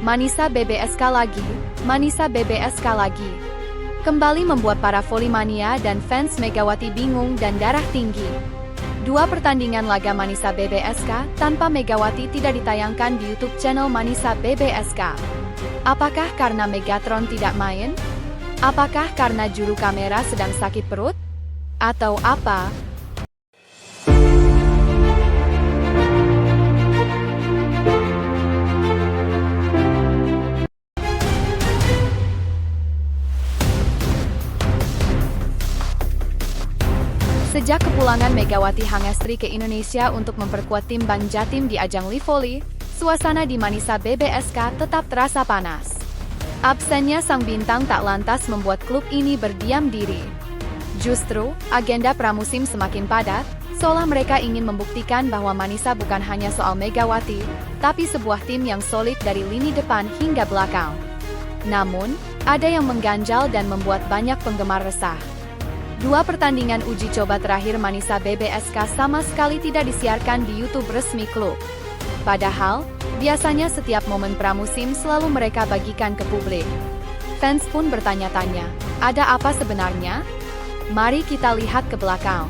Manisa BBSK lagi, Manisa BBSK lagi. Kembali membuat para volley-mania dan fans Megawati bingung dan darah tinggi. Dua pertandingan laga Manisa BBSK tanpa Megawati tidak ditayangkan di YouTube channel Manisa BBSK. Apakah karena Megatron tidak main? Apakah karena juru kamera sedang sakit perut? Atau apa? Sejak kepulangan Megawati Hangestri ke Indonesia untuk memperkuat tim Bank Jatim di ajang Live Volley, suasana di Manisa BBSK tetap terasa panas. Absennya sang bintang tak lantas membuat klub ini berdiam diri. Justru, agenda pramusim semakin padat, seolah mereka ingin membuktikan bahwa Manisa bukan hanya soal Megawati, tapi sebuah tim yang solid dari lini depan hingga belakang. Namun, ada yang mengganjal dan membuat banyak penggemar resah. Dua pertandingan uji coba terakhir Manisa BBSK sama sekali tidak disiarkan di YouTube resmi klub. Padahal, biasanya setiap momen pramusim selalu mereka bagikan ke publik. Fans pun bertanya-tanya, ada apa sebenarnya? Mari kita lihat ke belakang.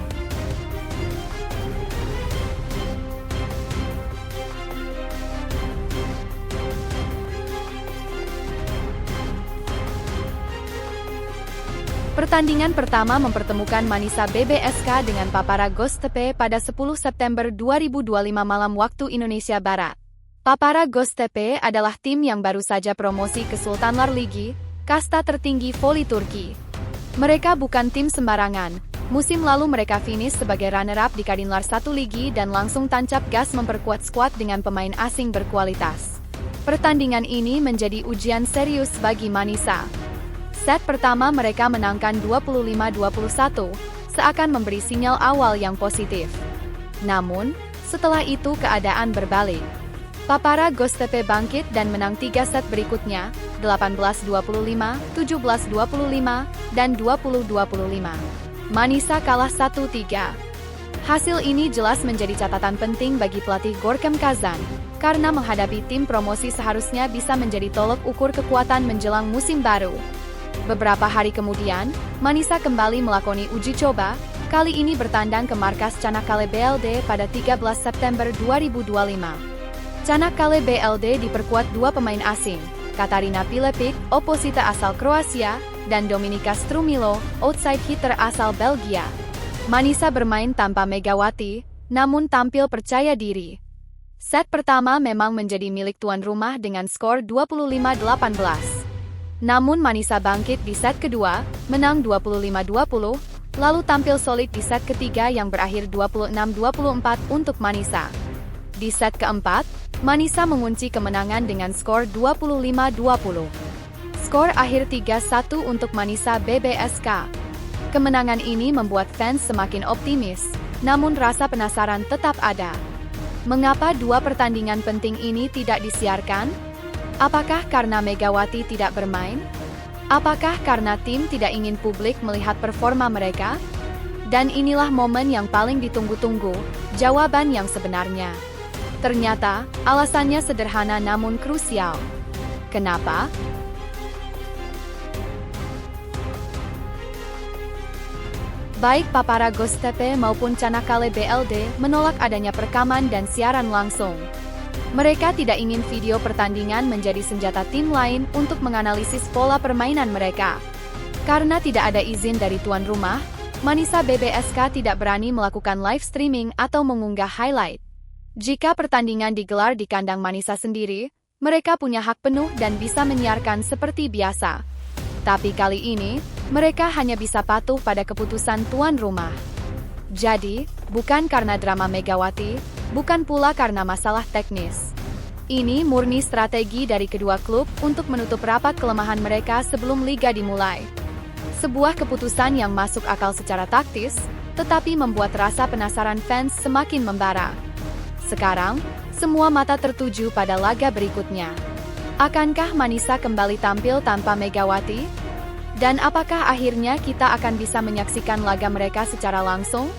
Pertandingan pertama mempertemukan Manisa BBSK dengan Papara Göztepe pada 10 September 2025 malam waktu Indonesia Barat. Papara Göztepe adalah tim yang baru saja promosi ke Sultanlar Ligi, kasta tertinggi voli Turki. Mereka bukan tim sembarangan. Musim lalu mereka finish sebagai runner-up di Kadinlar 1 Ligi dan langsung tancap gas memperkuat skuad dengan pemain asing berkualitas. Pertandingan ini menjadi ujian serius bagi Manisa. Set pertama mereka menangkan 25-21, seakan memberi sinyal awal yang positif. Namun, setelah itu keadaan berbalik. Papara Göztepe bangkit dan menang 3 set berikutnya, 18-25, 17-25, dan 20-25. Manisa kalah 1-3. Hasil ini jelas menjadi catatan penting bagi pelatih Gorkem Kazan, karena menghadapi tim promosi seharusnya bisa menjadi tolok ukur kekuatan menjelang musim baru. Beberapa hari kemudian, Manisa kembali melakoni uji coba, kali ini bertandang ke markas Çanakkale BLD pada 13 September 2025. Çanakkale BLD diperkuat dua pemain asing, Katarina Pilepic, oposita asal Kroasia, dan Dominika Strumilo, outside hitter asal Belgia. Manisa bermain tanpa Megawati, namun tampil percaya diri. Set pertama memang menjadi milik tuan rumah dengan skor 25-18. Namun Manisa bangkit di set kedua, menang 25-20, lalu tampil solid di set ketiga yang berakhir 26-24 untuk Manisa. Di set keempat, Manisa mengunci kemenangan dengan skor 25-20. Skor akhir 3-1 untuk Manisa BBSK. Kemenangan ini membuat fans semakin optimis, namun rasa penasaran tetap ada. Mengapa dua pertandingan penting ini tidak disiarkan? Apakah karena Megawati tidak bermain? Apakah karena tim tidak ingin publik melihat performa mereka? Dan inilah momen yang paling ditunggu-tunggu, jawaban yang sebenarnya. Ternyata, alasannya sederhana namun krusial. Kenapa? Baik Papara Göztepe maupun Çanakkale BLD menolak adanya perekaman dan siaran langsung. Mereka tidak ingin video pertandingan menjadi senjata tim lain untuk menganalisis pola permainan mereka. Karena tidak ada izin dari tuan rumah, Manisa BBSK tidak berani melakukan live streaming atau mengunggah highlight. Jika pertandingan digelar di kandang Manisa sendiri, mereka punya hak penuh dan bisa menyiarkan seperti biasa. Tapi kali ini, mereka hanya bisa patuh pada keputusan tuan rumah. Jadi, bukan karena drama Megawati, bukan pula karena masalah teknis. Ini murni strategi dari kedua klub untuk menutup rapat kelemahan mereka sebelum liga dimulai. Sebuah keputusan yang masuk akal secara taktis, tetapi membuat rasa penasaran fans semakin membara. Sekarang, semua mata tertuju pada laga berikutnya. Akankah Manisa kembali tampil tanpa Megawati? Dan apakah akhirnya kita akan bisa menyaksikan laga mereka secara langsung?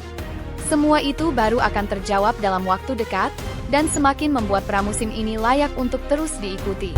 Semua itu baru akan terjawab dalam waktu dekat. dan semakin membuat pramusim ini layak untuk terus diikuti.